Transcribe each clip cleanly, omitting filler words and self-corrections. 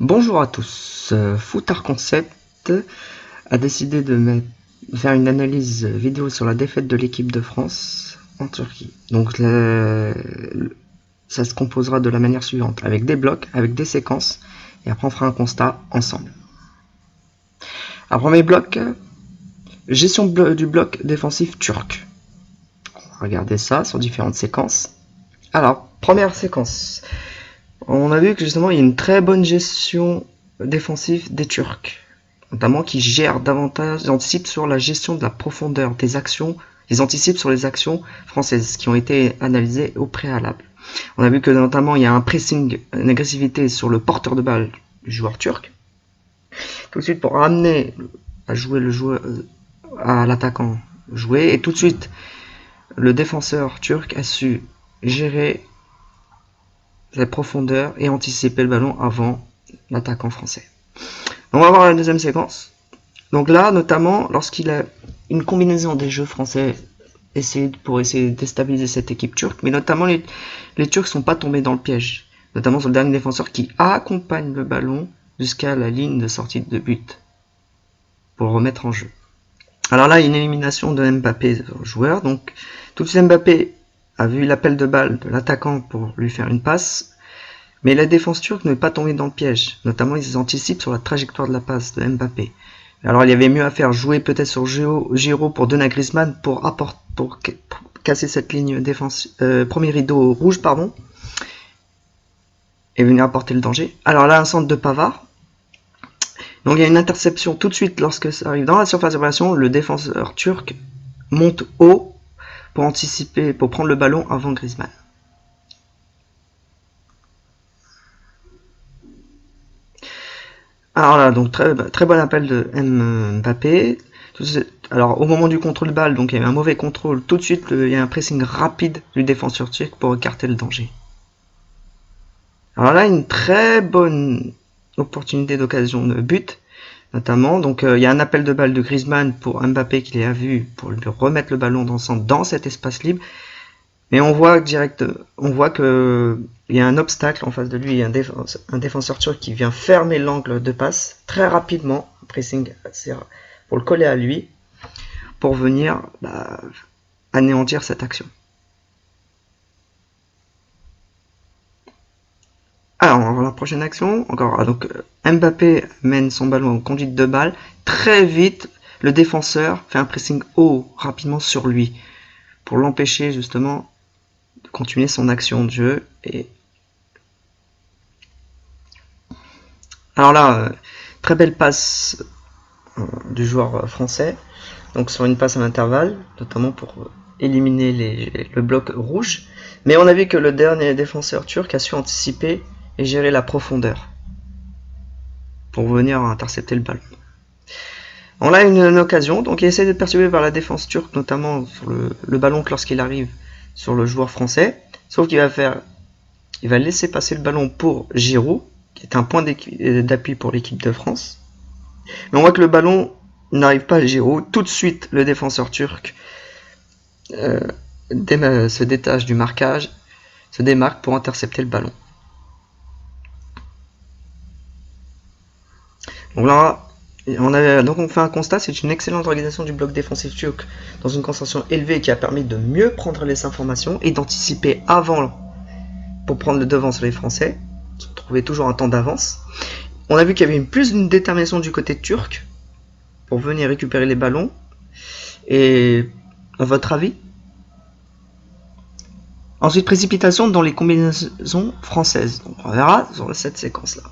Bonjour à tous, Footard Concept a décidé de faire une analyse vidéo sur la défaite de l'équipe de France en Turquie. Donc ça se composera de la manière suivante, avec des blocs, avec des séquences, et après on fera un constat ensemble. Alors premier bloc, gestion du bloc défensif turc. On va regarder ça sur différentes séquences. Alors, première séquence. On a vu que justement il y a une très bonne gestion défensive des Turcs, notamment qui gèrent davantage, ils anticipent sur la gestion de la profondeur des actions, ils anticipent sur les actions françaises qui ont été analysées au préalable. On a vu que notamment il y a un pressing, une agressivité sur le porteur de balle du joueur turc. Tout de suite pour ramener à jouer le joueur à l'attaquant jouer, et tout de suite le défenseur turc a su gérer la profondeur et anticiper le ballon avant l'attaquant français. On va voir la deuxième séquence. Donc là, notamment, lorsqu'il a une combinaison des jeux français pour essayer de déstabiliser cette équipe turque, mais notamment les Turcs ne sont pas tombés dans le piège, notamment sur le dernier défenseur qui accompagne le ballon jusqu'à la ligne de sortie de but pour le remettre en jeu. Alors là, il y a une élimination de Mbappé, le joueur, donc tout de suite Mbappé a vu l'appel de balle de l'attaquant pour lui faire une passe, mais la défense turque n'est pas tombée dans le piège, notamment ils anticipent sur la trajectoire de la passe de Mbappé. Alors il y avait mieux à faire, jouer peut-être sur Giroud pour donner à Griezmann pour casser cette ligne défense, premier rideau rouge, pardon, et venir apporter le danger. Alors là, un centre de Pavard. Donc il y a une interception tout de suite lorsque ça arrive dans la surface de réparation. Le défenseur turc monte haut pour anticiper, pour prendre le ballon avant Griezmann. Alors là, donc très bon appel de Mbappé. Alors au moment du contrôle de balle, donc il y a eu un mauvais contrôle. Tout de suite, il y a un pressing rapide du défenseur turc pour écarter le danger. Alors là, une très bonne opportunité d'occasion de but, notamment. Donc il y a un appel de balle de Griezmann pour Mbappé qui l'a vu pour lui remettre le ballon dans cet espace libre. Mais on voit que il y a un obstacle en face de lui, il y a un défenseur turc qui vient fermer l'angle de passe très rapidement, pressing pour le coller à lui, pour venir anéantir cette action. Alors, la prochaine action, encore, donc Mbappé mène son ballon en conduite de balle, très vite, le défenseur fait un pressing haut rapidement sur lui, pour l'empêcher justement de continuer son action de jeu. Alors là, très belle passe du joueur français, donc sur une passe à l'intervalle, notamment pour éliminer le bloc rouge. Mais on a vu que le dernier défenseur turc a su anticiper et gérer la profondeur pour venir intercepter le ballon. On a une occasion, donc il essaie de perturber par la défense turque, notamment sur le ballon lorsqu'il arrive sur le joueur français. Sauf qu'il va laisser passer le ballon pour Giroud, qui est un point d'appui pour l'équipe de France. Mais on voit que le ballon n'arrive pas à Giroud. Tout de suite, le défenseur turc se détache du marquage, se démarque pour intercepter le ballon. Donc là, on fait un constat, c'est une excellente organisation du bloc défensif turc dans une concentration élevée qui a permis de mieux prendre les informations et d'anticiper avant pour prendre le devant sur les Français, qui trouvaient toujours un temps d'avance. On a vu qu'il y avait plus d'une détermination du côté turc pour venir récupérer les ballons. Et à votre avis? Ensuite, précipitation dans les combinaisons françaises. Donc on verra sur cette séquence-là.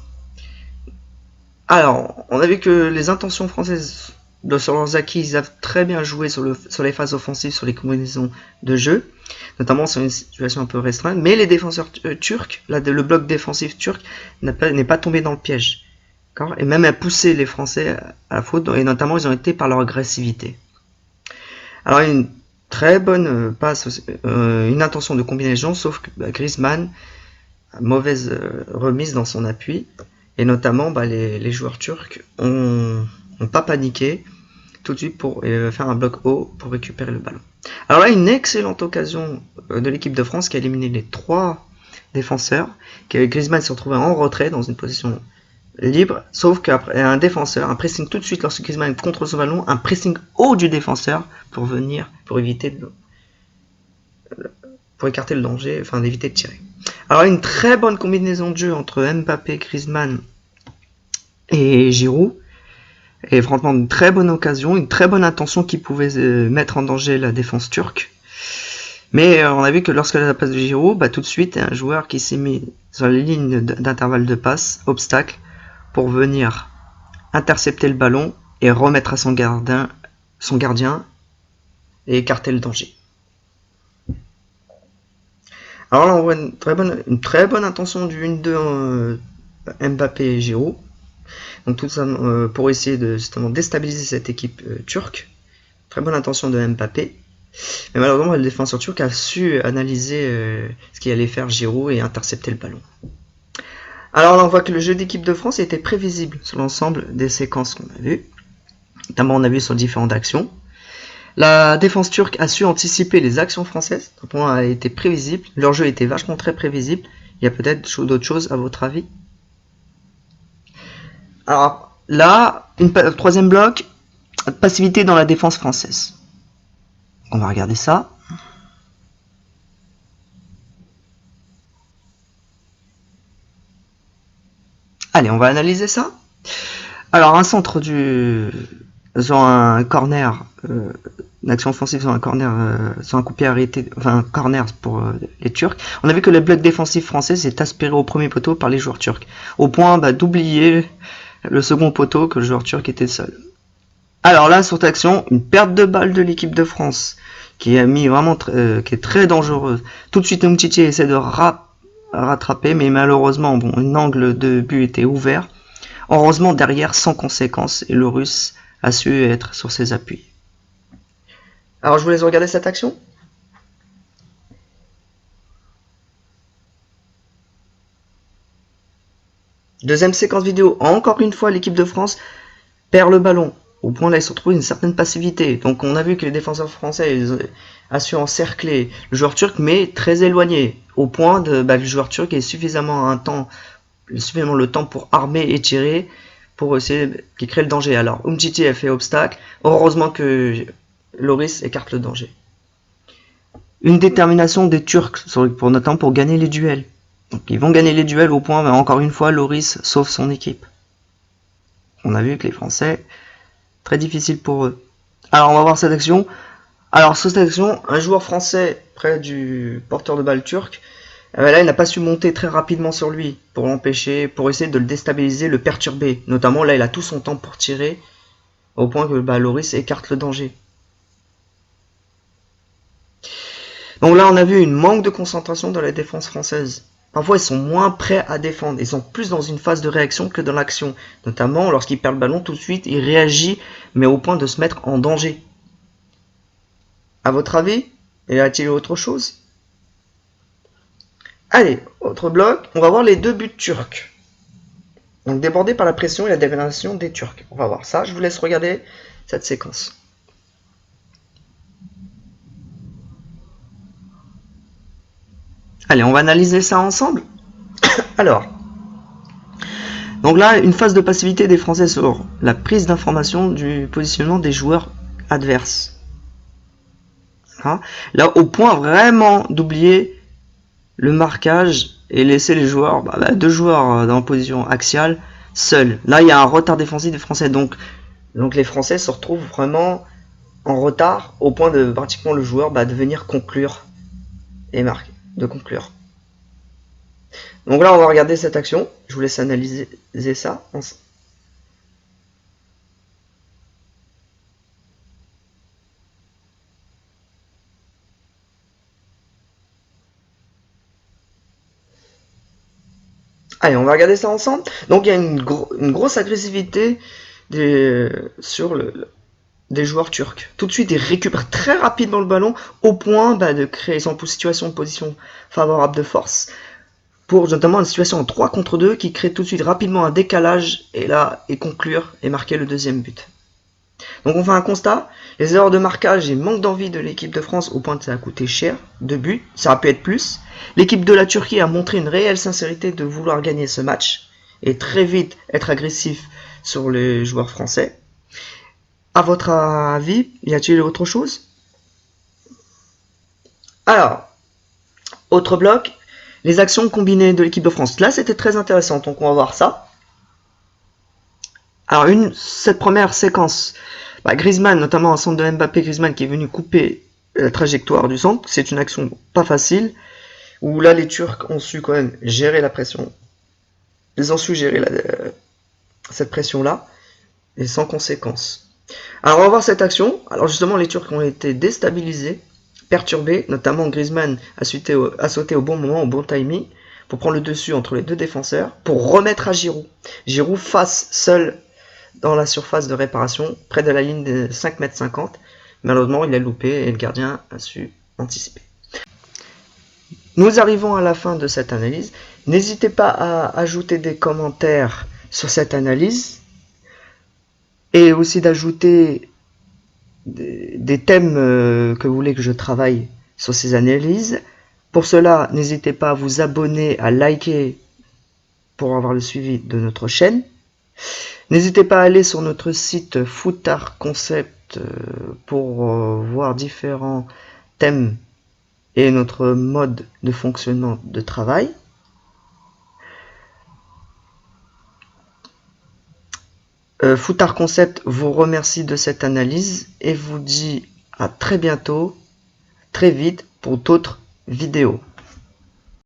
Alors, on a vu que les intentions françaises sur leurs acquis, ils savent très bien jouer sur les phases offensives, sur les combinaisons de jeu, notamment sur une situation un peu restreinte. Mais les défenseurs turcs, le bloc défensif turc n'est pas tombé dans le piège. Et même à pousser les Français à la faute, et notamment ils ont été par leur agressivité. Alors une très bonne passe, une intention de combinaison, sauf que Griezmann, mauvaise remise dans son appui, et notamment les joueurs turcs n'ont pas paniqué tout de suite pour faire un bloc haut pour récupérer le ballon. Alors là, une excellente occasion de l'équipe de France qui a éliminé les 3 défenseurs, qui avec Griezmann se retrouvait en retrait dans une position libre, sauf qu'après un défenseur, un pressing tout de suite lorsque Griezmann contrôle son ballon, un pressing haut du défenseur pour écarter le danger, enfin d'éviter de tirer. Alors une très bonne combinaison de jeu entre Mbappé, Griezmann et Giroud, et franchement une très bonne occasion, une très bonne intention qui pouvait mettre en danger la défense turque. Mais on a vu que lorsque la passe de Giroud, tout de suite un joueur qui s'est mis sur les lignes d'intervalle de passe, obstacle, pour venir intercepter le ballon et remettre à son gardien et écarter le danger. Alors là on voit une très bonne intention du 1-2 Mbappé et Giroud. Donc tout ça pour essayer de justement déstabiliser cette équipe turque. Très bonne intention de Mbappé. Mais malheureusement le défenseur turc a su analyser ce qu'il allait faire Giroud et intercepter le ballon. Alors là on voit que le jeu d'équipe de France était prévisible sur l'ensemble des séquences qu'on a vues. Notamment on a vu sur différentes actions. La défense turque a su anticiper les actions françaises. Le point a été prévisible. Leur jeu était vachement très prévisible. Il y a peut-être d'autres choses à votre avis? Alors là, troisième bloc, passivité dans la défense française. On va regarder ça. Allez, on va analyser ça. Alors un centre sur un corner, une action offensive sur un corner, sur un coup de pied arrêté, enfin un corner pour les Turcs. On a vu que le bloc défensif français s'est aspiré au premier poteau par les joueurs turcs, au point d'oublier le second poteau que le joueur turc était seul. Alors là, sur cette action, une perte de balle de l'équipe de France qui a mis vraiment qui est très dangereuse. Tout de suite, Umtiti essaie de rattraper, mais malheureusement, un angle de but était ouvert. Heureusement, derrière, sans conséquence, et le Russe a su être sur ses appuis. Alors, je vous laisse regarder cette action. Deuxième séquence vidéo. Encore une fois, l'équipe de France perd le ballon. Au point là, ils se retrouvent une certaine passivité. Donc, on a vu que les défenseurs français ont su encercler le joueur turc, mais très éloigné. Au point que le joueur turc ait suffisamment le temps pour armer et tirer, pour essayer qu'il crée le danger. Alors, Umtiti a fait obstacle. Heureusement que Loris écarte le danger. Une détermination des Turcs, notamment pour gagner les duels. Donc, ils vont gagner les duels au point, mais encore une fois, Loris sauve son équipe. On a vu que les Français, très difficile pour eux. Alors, on va voir cette action. Alors, sur cette action, un joueur français près du porteur de balle turc, là, il n'a pas su monter très rapidement sur lui pour l'empêcher, pour essayer de le déstabiliser, le perturber. Notamment, là, il a tout son temps pour tirer, au point que Loris écarte le danger. Donc là, on a vu une manque de concentration dans la défense française. Parfois, ils sont moins prêts à défendre. Ils sont plus dans une phase de réaction que dans l'action. Notamment, lorsqu'il perd le ballon, tout de suite, il réagit, mais au point de se mettre en danger. À votre avis, y a-t-il autre chose? Allez, autre bloc, on va voir les deux buts turcs. Donc débordé par la pression et la détermination des Turcs. On va voir ça, je vous laisse regarder cette séquence. Allez, on va analyser ça ensemble. Alors, donc là, une phase de passivité des Français sur la prise d'information du positionnement des joueurs adverses. Là, au point vraiment d'oublier le marquage et laisser les joueurs, deux joueurs dans position axiale, seuls. Là, il y a un retard défensif des Français. Donc les Français se retrouvent vraiment en retard au point de pratiquement le joueur de venir conclure et marquer, de conclure. Donc là, on va regarder cette action. Je vous laisse analyser ça. Allez, on va regarder ça ensemble. Donc il y a une grosse agressivité des joueurs turcs. Tout de suite, ils récupèrent très rapidement le ballon au point de créer son situation de position favorable de force. Pour notamment une situation en 3 contre 2 qui crée tout de suite rapidement un décalage et conclure et marquer le deuxième but. Donc on fait un constat, les erreurs de marquage et manque d'envie de l'équipe de France au point que ça a coûté cher, 2 buts, ça aurait pu être plus. L'équipe de la Turquie a montré une réelle sincérité de vouloir gagner ce match et très vite être agressif sur les joueurs français. À votre avis, y a-t-il autre chose? Alors, autre bloc, les actions combinées de l'équipe de France. Là, c'était très intéressant, donc on va voir ça. Alors, cette première séquence, Griezmann, notamment un centre de Mbappé, Griezmann qui est venu couper la trajectoire du centre, c'est une action pas facile, où là, les Turcs ont su quand même gérer la pression. Ils ont su gérer cette pression-là, et sans conséquence. Alors, on va voir cette action. Alors, justement, les Turcs ont été déstabilisés, perturbés, notamment Griezmann a sauté au bon moment, au bon timing, pour prendre le dessus entre les deux défenseurs, pour remettre à Giroud. Giroud face seul dans la surface de réparation, près de la ligne de 5,50 m. Malheureusement, il a loupé et le gardien a su anticiper. Nous arrivons à la fin de cette analyse. N'hésitez pas à ajouter des commentaires sur cette analyse et aussi d'ajouter des thèmes que vous voulez que je travaille sur ces analyses. Pour cela, n'hésitez pas à vous abonner, à liker pour avoir le suivi de notre chaîne. N'hésitez pas à aller sur notre site Footart Concept pour voir différents thèmes et notre mode de fonctionnement de travail. Footart Concept vous remercie de cette analyse et vous dit à très bientôt, très vite pour d'autres vidéos.